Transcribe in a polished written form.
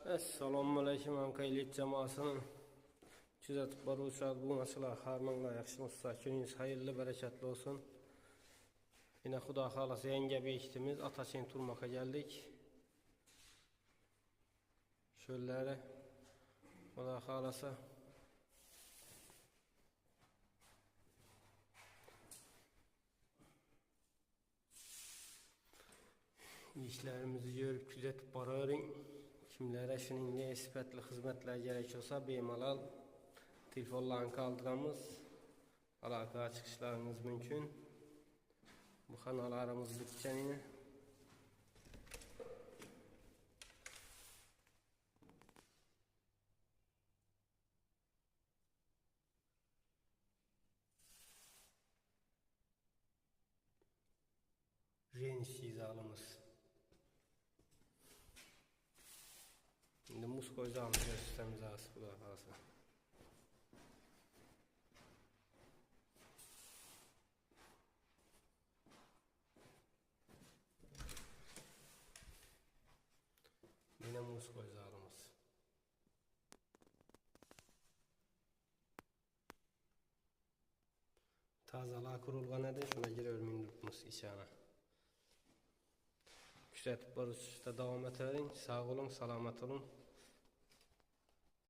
Assalomu alaykum hamkaylik jamoasini kuzatib boruvchilar, bo'lmasizlar, harmanglar yaxshimisiz? Kuningiz xayrli, barakatli olsun. Yine Xudo xolasa yangi bekitimiz Atachen turmoqqa geldik. Şöyle Xudo xolasa işlerimizi görüp kuzatib boravering. Kimlere shuningdek sifatli xizmatlar kerak olsa bemalol telefonlarni qoldiramiz. Aloqaga chiqishlaringiz mumkin. Bu kanallarimiz bitganini Rensiz alımız. Şimdi muz koyacağımız sistemimize asılı kalsın. Yine muz koyacağımız. Tazalığa kurulgan edi, şuna giriyorum muz içine. Kuzatib borishda davom etavering. Sog' bo'ling, salomat bo'ling.